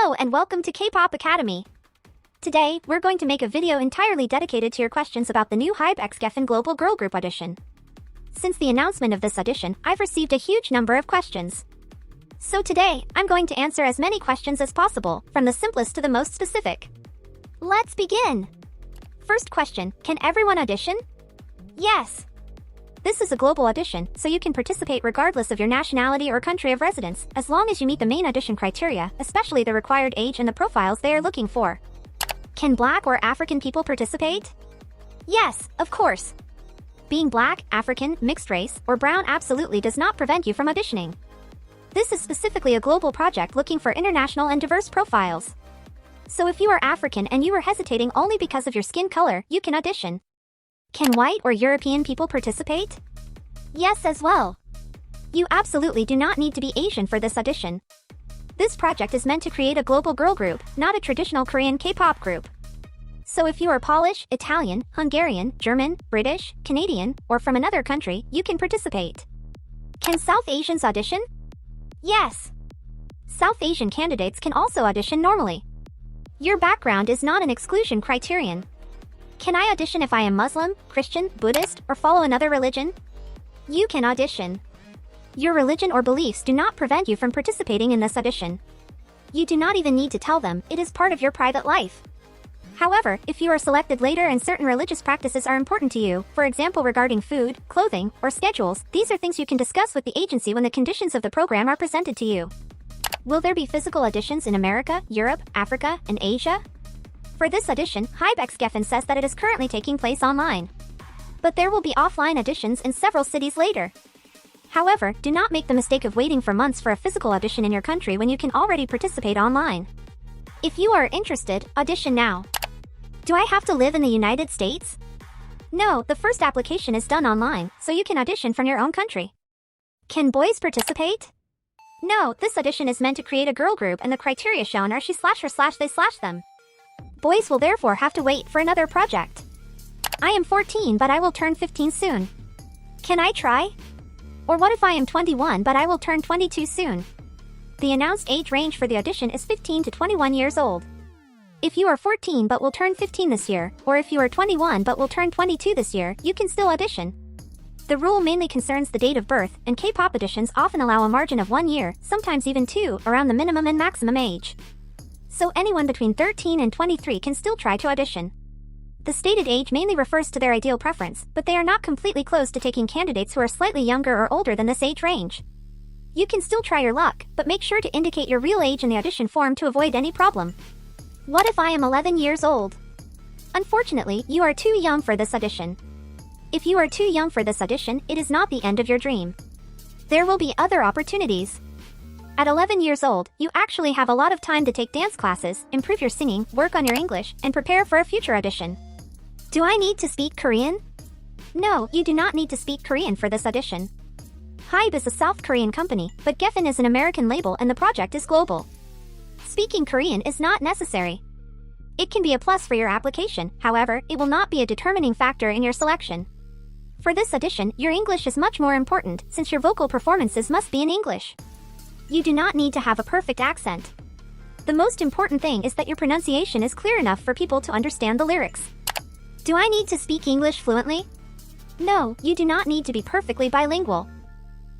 Hello and welcome to Kpop Academy. Today, we're going to make a video entirely dedicated to your questions about the new Hybe x GEFFEN Global Girl Group audition. Since the announcement of this audition, I've received a huge number of questions. So today, I'm going to answer as many questions as possible, from the simplest to the most specific. Let's begin! First question, can everyone audition? Yes! This is a global audition, so you can participate regardless of your nationality or country of residence, as long as you meet the main audition criteria, especially the required age and the profiles they are looking for. Can Black or African people participate? Yes, of course. Being Black, African, mixed race, or brown absolutely does not prevent you from auditioning. This is specifically a global project looking for international and diverse profiles. So if you are African and you are hesitating only because of your skin color, you can audition. Can white or European people participate? Yes, as well. You absolutely do not need to be Asian for this audition. This project is meant to create a global girl group, not a traditional Korean K-pop group. So if you are Polish, Italian, Hungarian, German, British, Canadian, or from another country, you can participate. Can South Asians audition? Yes. South Asian candidates can also audition normally. Your background is not an exclusion criterion. Can I audition if I am Muslim, Christian, Buddhist, or follow another religion? You can audition. Your religion or beliefs do not prevent you from participating in this audition. You do not even need to tell them, it is part of your private life. However, if you are selected later and certain religious practices are important to you, for example regarding food, clothing, or schedules, these are things you can discuss with the agency when the conditions of the program are presented to you. Will there be physical auditions in America, Europe, Africa, and Asia? For this audition, Hybe x GEFFEN says that it is currently taking place online. But there will be offline auditions in several cities later. However, do not make the mistake of waiting for months for a physical audition in your country when you can already participate online. If you are interested, audition now. Do I have to live in the United States? No, the first application is done online, so you can audition from your own country. Can boys participate? No, this audition is meant to create a girl group and the criteria shown are she/her/they/them. Boys will therefore have to wait for another project. I am 14 but I will turn 15 soon. Can I try? Or what if I am 21 but I will turn 22 soon? The announced age range for the audition is 15 to 21 years old. If you are 14 but will turn 15 this year, or if you are 21 but will turn 22 this year, you can still audition. The rule mainly concerns the date of birth, and K-pop auditions often allow a margin of 1 year, sometimes even 2, around the minimum and maximum age. So anyone between 13 and 23 can still try to audition. The stated age mainly refers to their ideal preference, but they are not completely closed to taking candidates who are slightly younger or older than this age range. You can still try your luck, but make sure to indicate your real age in the audition form to avoid any problem. What if I am 11 years old? Unfortunately, you are too young for this audition. If you are too young for this audition, it is not the end of your dream. There will be other opportunities. At 11 years old, you actually have a lot of time to take dance classes, improve your singing, work on your English, and prepare for a future audition. Do I need to speak Korean? No, you do not need to speak Korean for this audition. Hybe is a South Korean company, but GEFFEN is an American label and the project is global. Speaking Korean is not necessary. It can be a plus for your application, however, it will not be a determining factor in your selection. For this audition, your English is much more important, since your vocal performances must be in English. You do not need to have a perfect accent. The most important thing is that your pronunciation is clear enough for people to understand the lyrics. Do I need to speak English fluently? No, you do not need to be perfectly bilingual.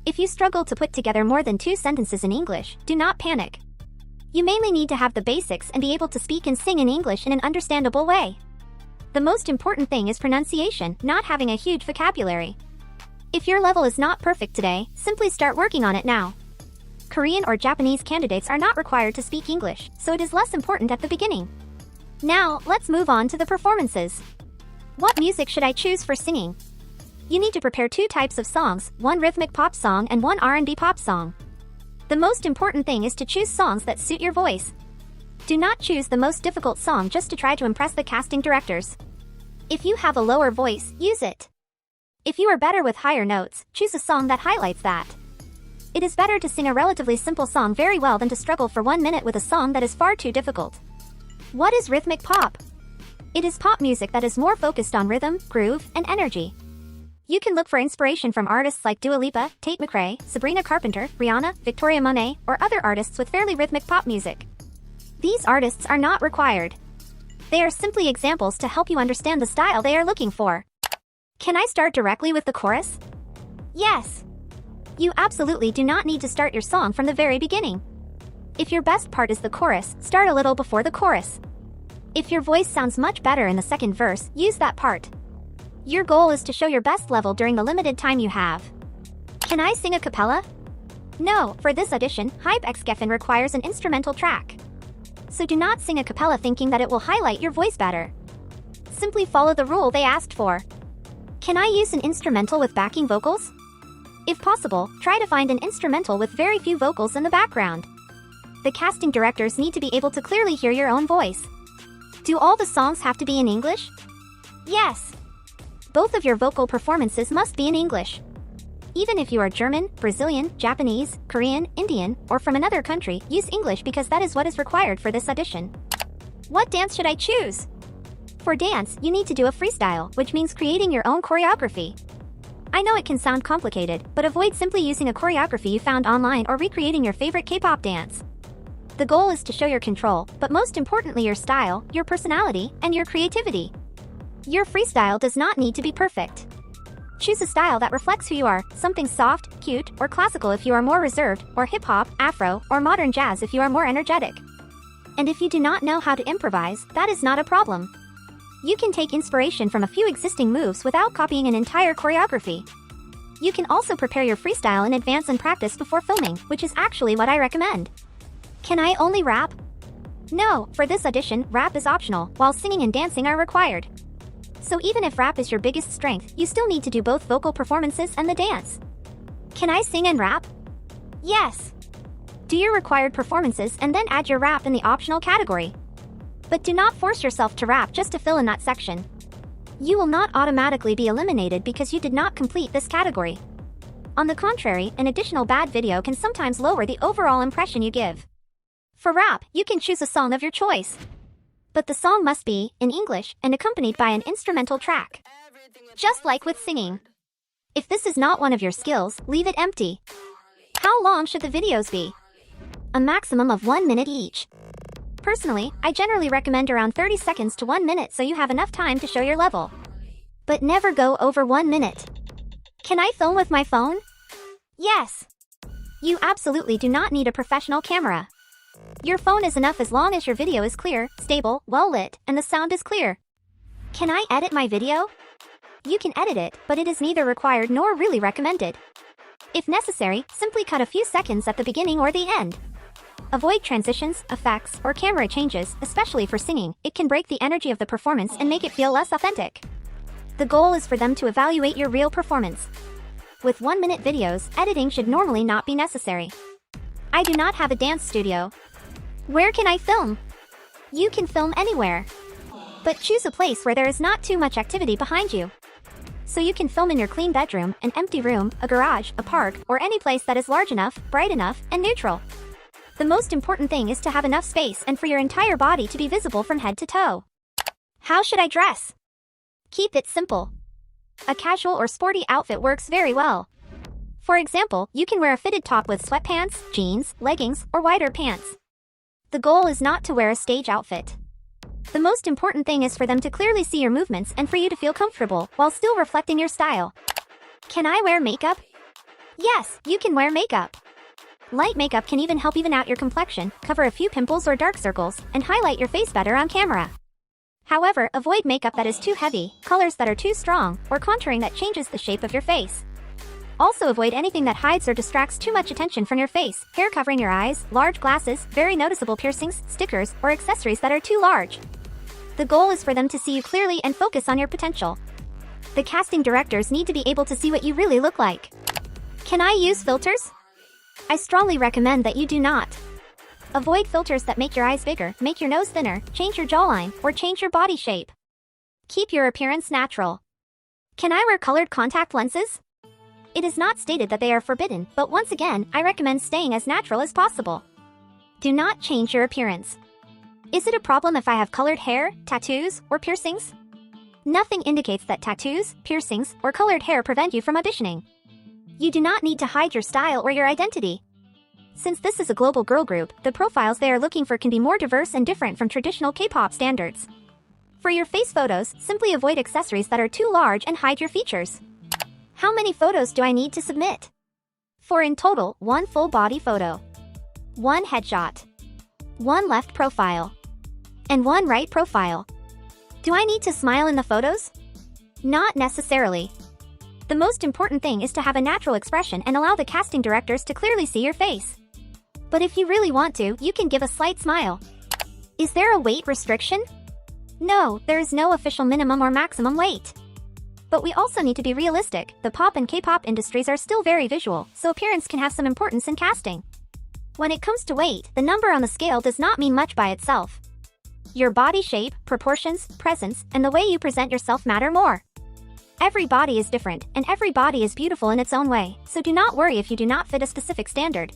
If you struggle to put together more than 2 sentences in English, do not panic. You mainly need to have the basics and be able to speak and sing in English in an understandable way. The most important thing is pronunciation, not having a huge vocabulary. If your level is not perfect today, simply start working on it now. Korean or Japanese candidates are not required to speak English, so it is less important at the beginning. Now, let's move on to the performances. What music should I choose for singing? You need to prepare 2 types of songs, one rhythmic pop song and one R&B pop song. The most important thing is to choose songs that suit your voice. Do not choose the most difficult song just to try to impress the casting directors. If you have a lower voice, use it. If you are better with higher notes, choose a song that highlights that. It is better to sing a relatively simple song very well than to struggle for 1 minute with a song that is far too difficult. What is rhythmic pop? It is pop music that is more focused on rhythm, groove, and energy. You can look for inspiration from artists like Dua Lipa, Tate McRae, Sabrina Carpenter, Rihanna, Victoria Monet, or other artists with fairly rhythmic pop music. These artists are not required. They are simply examples to help you understand the style they are looking for. Can I start directly with the chorus? Yes. You absolutely do not need to start your song from the very beginning. If your best part is the chorus, start a little before the chorus. If your voice sounds much better in the second verse, use that part. Your goal is to show your best level during the limited time you have. Can I sing a cappella? No, for this audition, Hybe x GEFFEN requires an instrumental track. So do not sing a cappella thinking that it will highlight your voice better. Simply follow the rule they asked for. Can I use an instrumental with backing vocals? If possible, try to find an instrumental with very few vocals in the background. The casting directors need to be able to clearly hear your own voice. Do all the songs have to be in English? Yes. Both of your vocal performances must be in English. Even if you are German, Brazilian, Japanese, Korean, Indian, or from another country, use English because that is what is required for this audition. What dance should I choose? For dance, you need to do a freestyle, which means creating your own choreography. I know it can sound complicated, but avoid simply using a choreography you found online or recreating your favorite K-pop dance. The goal is to show your control, but most importantly your style, your personality, and your creativity. Your freestyle does not need to be perfect. Choose a style that reflects who you are, something soft, cute, or classical if you are more reserved, or hip-hop, afro, or modern jazz if you are more energetic. And if you do not know how to improvise, that is not a problem. You can take inspiration from a few existing moves without copying an entire choreography. You can also prepare your freestyle in advance and practice before filming, which is actually what I recommend. Can I only rap? No, for this audition, rap is optional, while singing and dancing are required. So even if rap is your biggest strength, you still need to do both vocal performances and the dance. Can I sing and rap? Yes. Do your required performances and then add your rap in the optional category. But do not force yourself to rap just to fill in that section. You will not automatically be eliminated because you did not complete this category. On the contrary, an additional bad video can sometimes lower the overall impression you give. For rap, you can choose a song of your choice. But the song must be in English and accompanied by an instrumental track. Just like with singing. If this is not one of your skills, leave it empty. How long should the videos be? A maximum of 1 minute each. Personally, I generally recommend around 30 seconds to 1 minute so you have enough time to show your level. But never go over 1 minute. Can I film with my phone? Yes. You absolutely do not need a professional camera. Your phone is enough as long as your video is clear, stable, well lit, and the sound is clear. Can I edit my video? You can edit it, but it is neither required nor really recommended. If necessary, simply cut a few seconds at the beginning or the end. Avoid transitions, effects, or camera changes, especially for singing. It can break the energy of the performance and make it feel less authentic. The goal is for them to evaluate your real performance. With 1 minute videos, editing should normally not be necessary. I do not have a dance studio. Where can I film? You can film anywhere. But choose a place where there is not too much activity behind you. So you can film in your clean bedroom, an empty room, a garage, a park, or any place that is large enough, bright enough, and neutral. The most important thing is to have enough space and for your entire body to be visible from head to toe. How should I dress? Keep it simple. A casual or sporty outfit works very well. For example, you can wear a fitted top with sweatpants, jeans, leggings, or wider pants. The goal is not to wear a stage outfit. The most important thing is for them to clearly see your movements and for you to feel comfortable while still reflecting your style. Can I wear makeup? Yes, you can wear makeup. Light makeup can even help even out your complexion, cover a few pimples or dark circles, and highlight your face better on camera. However, avoid makeup that is too heavy, colors that are too strong, or contouring that changes the shape of your face. Also avoid anything that hides or distracts too much attention from your face, hair covering your eyes, large glasses, very noticeable piercings, stickers, or accessories that are too large. The goal is for them to see you clearly and focus on your potential. The casting directors need to be able to see what you really look like. Can I use filters? I strongly recommend that you do not. Avoid filters that make your eyes bigger, make your nose thinner, change your jawline, or change your body shape. Keep your appearance natural. Can I wear colored contact lenses? It is not stated that they are forbidden, but once again, I recommend staying as natural as possible. Do not change your appearance. Is it a problem if I have colored hair, tattoos, or piercings? Nothing indicates that tattoos, piercings, or colored hair prevent you from auditioning. You do not need to hide your style or your identity. Since this is a global girl group, the profiles they are looking for can be more diverse and different from traditional K-pop standards. For your face photos, simply avoid accessories that are too large and hide your features. How many photos do I need to submit? 4 in total: 1 full body photo, 1 headshot, 1 left profile, and 1 right profile. Do I need to smile in the photos? Not necessarily. The most important thing is to have a natural expression and allow the casting directors to clearly see your face. But if you really want to, you can give a slight smile. Is there a weight restriction? No, there is no official minimum or maximum weight. But we also need to be realistic. The pop and K-pop industries are still very visual, so appearance can have some importance in casting. When it comes to weight, the number on the scale does not mean much by itself. Your body shape, proportions, presence, and the way you present yourself matter more. Every body is different, and every body is beautiful in its own way, so do not worry if you do not fit a specific standard.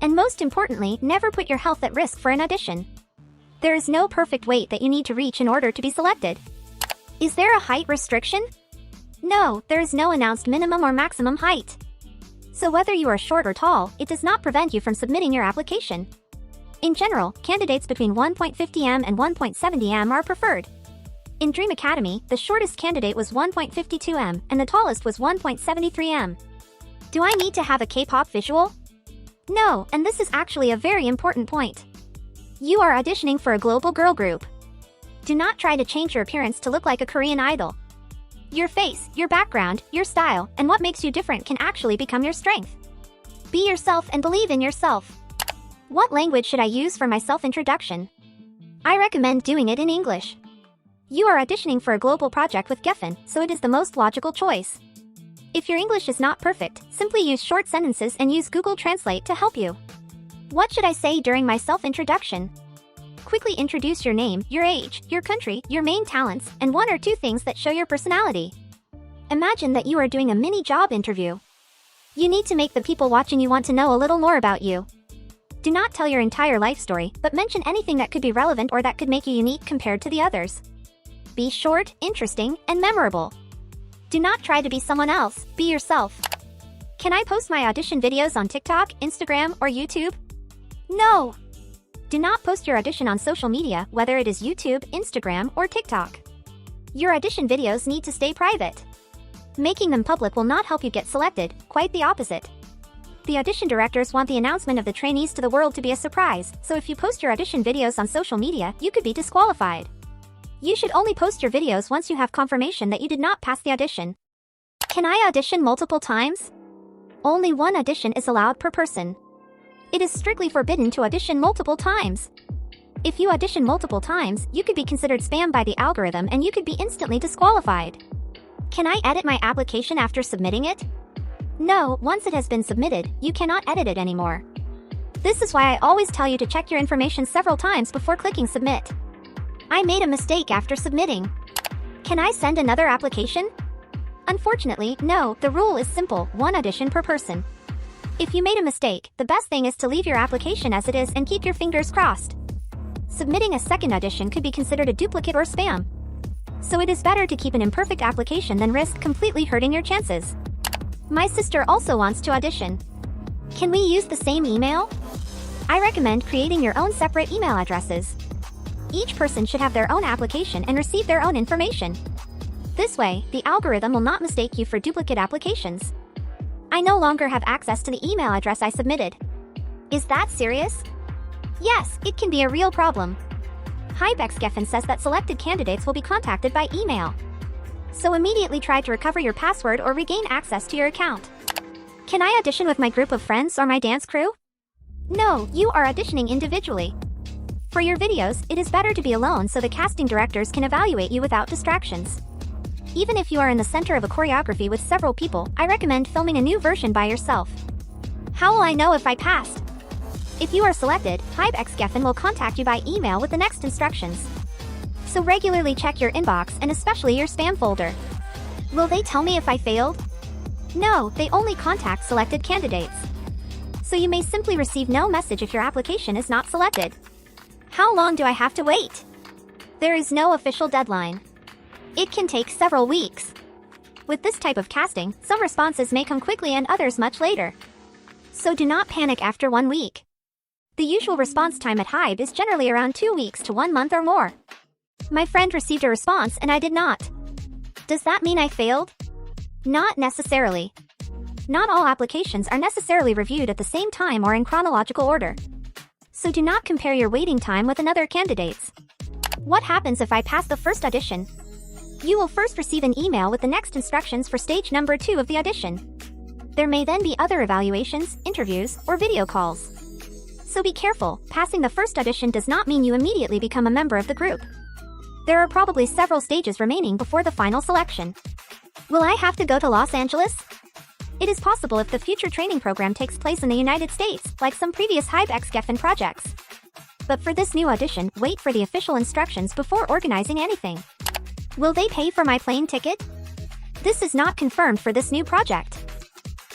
And most importantly, never put your health at risk for an audition. There is no perfect weight that you need to reach in order to be selected. Is there a height restriction? No, there is no announced minimum or maximum height. So whether you are short or tall, it does not prevent you from submitting your application. In general, candidates between 1.50 m and 1.70 m are preferred. In Dream Academy, the shortest candidate was 1.52 m and the tallest was 1.73 m. Do I need to have a K-pop visual? No, and this is actually a very important point. You are auditioning for a global girl group. Do not try to change your appearance to look like a Korean idol. Your face, your background, your style, and what makes you different can actually become your strength. Be yourself and believe in yourself. What language should I use for my self-introduction? I recommend doing it in English. You are auditioning for a global project with GEFFEN, so it is the most logical choice. If your English is not perfect, simply use short sentences and use Google Translate to help you. What should I say during my self-introduction? Quickly introduce your name, your age, your country, your main talents, and 1 or 2 things that show your personality. Imagine that you are doing a mini job interview. You need to make the people watching you want to know a little more about you. Do not tell your entire life story, but mention anything that could be relevant or that could make you unique compared to the others. Be short, interesting, and memorable. Do not try to be someone else, be yourself. Can I post my audition videos on TikTok, Instagram, or YouTube? No! Do not post your audition on social media, whether it is YouTube, Instagram, or TikTok. Your audition videos need to stay private. Making them public will not help you get selected, quite the opposite. The audition directors want the announcement of the trainees to the world to be a surprise, so if you post your audition videos on social media, you could be disqualified. You should only post your videos once you have confirmation that you did not pass the audition. Can I audition multiple times? Only 1 audition is allowed per person. It is strictly forbidden to audition multiple times. If you audition multiple times, you could be considered spam by the algorithm and you could be instantly disqualified. Can I edit my application after submitting it? No, once it has been submitted, you cannot edit it anymore. This is why I always tell you to check your information several times before clicking submit. I made a mistake after submitting. Can I send another application? Unfortunately, no, the rule is simple: 1 audition per person. If you made a mistake, the best thing is to leave your application as it is and keep your fingers crossed. Submitting a second audition could be considered a duplicate or spam. So it is better to keep an imperfect application than risk completely hurting your chances. My sister also wants to audition. Can we use the same email? I recommend creating your own separate email addresses. Each person should have their own application and receive their own information. This way, the algorithm will not mistake you for duplicate applications. I no longer have access to the email address I submitted. Is that serious? Yes, it can be a real problem. Hybe GEFFEN says that selected candidates will be contacted by email. So immediately try to recover your password or regain access to your account. Can I audition with my group of friends or my dance crew? No, you are auditioning individually. For your videos, it is better to be alone so the casting directors can evaluate you without distractions. Even if you are in the center of a choreography with several people, I recommend filming a new version by yourself. How will I know if I passed? If you are selected, Hybe GEFFEN will contact you by email with the next instructions. So regularly check your inbox and especially your spam folder. Will they tell me if I failed? No, they only contact selected candidates. So you may simply receive no message if your application is not selected. How long do I have to wait? There is no official deadline. It can take several weeks. With this type of casting, some responses may come quickly and others much later. So do not panic after 1 week. The usual response time at Hybe is generally around 2 weeks to 1 month or more. My friend received a response and I did not. Does that mean I failed? Not necessarily. Not all applications are necessarily reviewed at the same time or in chronological order. So do not compare your waiting time with another candidates. What happens if I pass the first audition? You will first receive an email with the next instructions for stage number 2 of the audition. There may then be other evaluations, interviews, or video calls. So be careful, passing the first audition does not mean you immediately become a member of the group. There are probably several stages remaining before the final selection. Will I have to go to Los Angeles? It is possible if the future training program takes place in the United States, like some previous Hybe X GEFFEN projects. But for this new audition, wait for the official instructions before organizing anything. Will they pay for my plane ticket? This is not confirmed for this new project.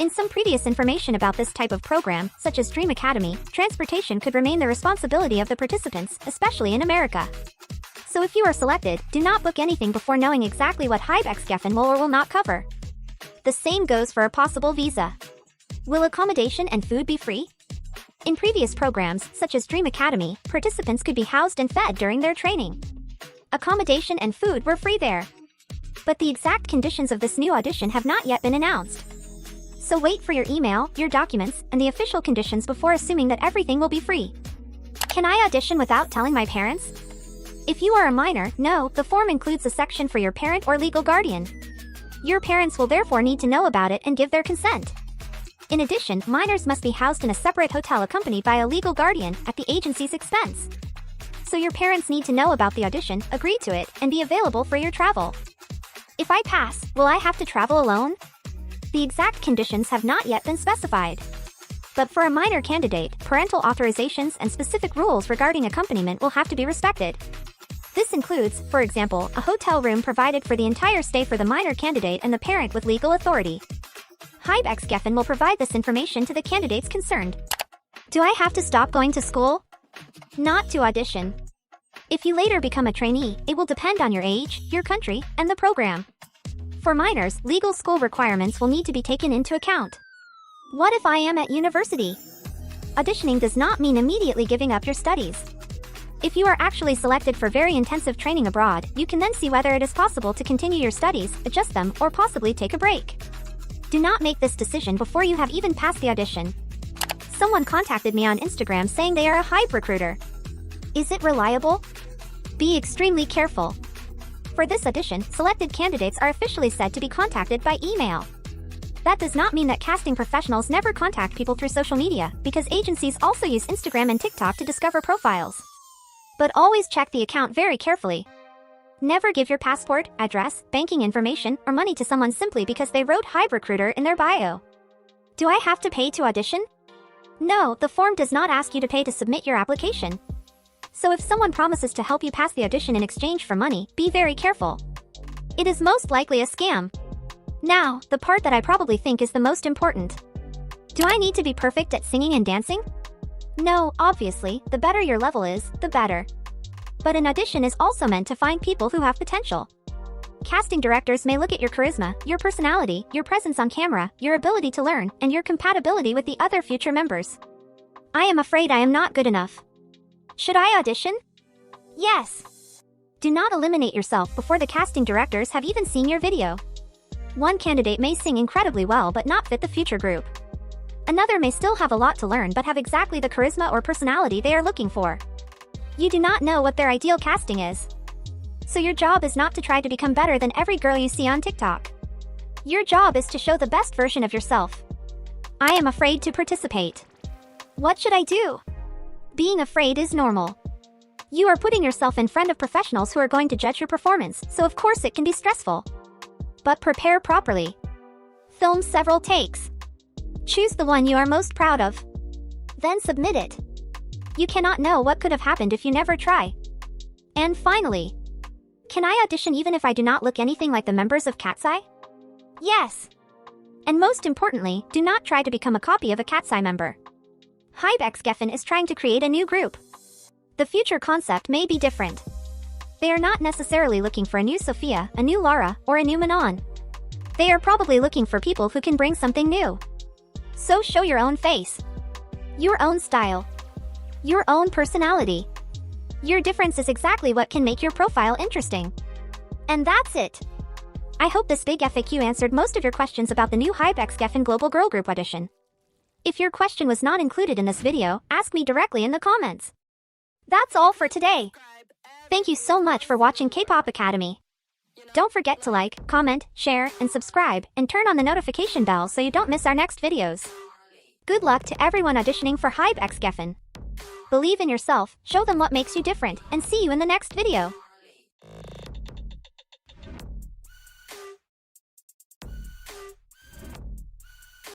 In some previous information about this type of program, such as Dream Academy, transportation could remain the responsibility of the participants, especially in America. So if you are selected, do not book anything before knowing exactly what Hybe X GEFFEN will or will not cover. The same goes for a possible visa. Will accommodation and food be free? In previous programs, such as Dream Academy, participants could be housed and fed during their training. Accommodation and food were free there. But the exact conditions of this new audition have not yet been announced. So wait for your email, your documents, and the official conditions before assuming that everything will be free. Can I audition without telling my parents? If you are a minor, no, the form includes a section for your parent or legal guardian. Your parents will therefore need to know about it and give their consent. In addition, minors must be housed in a separate hotel accompanied by a legal guardian at the agency's expense. So your parents need to know about the audition, agree to it, and be available for your travel. If I pass, will I have to travel alone? The exact conditions have not yet been specified. But for a minor candidate, parental authorizations and specific rules regarding accompaniment will have to be respected. This includes, for example, a hotel room provided for the entire stay for the minor candidate and the parent with legal authority. Hybe X GEFFEN will provide this information to the candidates concerned. Do I have to stop going to school? Not to audition. If you later become a trainee, it will depend on your age, your country, and the program. For minors, legal school requirements will need to be taken into account. What if I am at university? Auditioning does not mean immediately giving up your studies. If you are actually selected for very intensive training abroad, you can then see whether it is possible to continue your studies, adjust them, or possibly take a break. Do not make this decision before you have even passed the audition. Someone contacted me on Instagram saying they are a Hybe recruiter. Is it reliable? Be extremely careful. For this audition, selected candidates are officially said to be contacted by email. That does not mean that casting professionals never contact people through social media, because agencies also use Instagram and TikTok to discover profiles. But always check the account very carefully. Never give your passport, address, banking information, or money to someone simply because they wrote Hybe recruiter in their bio. Do I have to pay to audition? No, the form does not ask you to pay to submit your application. So if someone promises to help you pass the audition in exchange for money, be very careful. It is most likely a scam. Now, the part that I probably think is the most important. Do I need to be perfect at singing and dancing? No, obviously, the better your level is, the better. But an audition is also meant to find people who have potential. Casting directors may look at your charisma, your personality, your presence on camera, your ability to learn, and your compatibility with the other future members. I am afraid I am not good enough. Should I audition? Yes. Do not eliminate yourself before the casting directors have even seen your video. One candidate may sing incredibly well but not fit the future group. Another may still have a lot to learn but have exactly the charisma or personality they are looking for. You do not know what their ideal casting is. So your job is not to try to become better than every girl you see on TikTok. Your job is to show the best version of yourself. I am afraid to participate. What should I do? Being afraid is normal. You are putting yourself in front of professionals who are going to judge your performance, so of course it can be stressful. But prepare properly. Film several takes. Choose the one you are most proud of. Then submit it. You cannot know what could have happened if you never try. And finally, can I audition even if I do not look anything like the members of Cat's Eye? Yes. And most importantly, do not try to become a copy of a Cat's Eye member. Hybe X GEFFEN is trying to create a new group. The future concept may be different. They are not necessarily looking for a new Sophia, a new Lara, or a new Manon. They are probably looking for people who can bring something new. So show your own face, your own style, your own personality. Your difference is exactly what can make your profile interesting. And that's it. I hope this big FAQ answered most of your questions about the new Hybe x GEFFEN Global Girl Group audition. If your question was not included in this video, ask me directly in the comments. That's all for today. Thank you so much for watching Kpop Academy. Don't forget to like, comment, share, and subscribe, and turn on the notification bell so you don't miss our next videos. Good luck to everyone auditioning for Hybe x GEFFEN. Believe in yourself, show them what makes you different, and see you in the next video.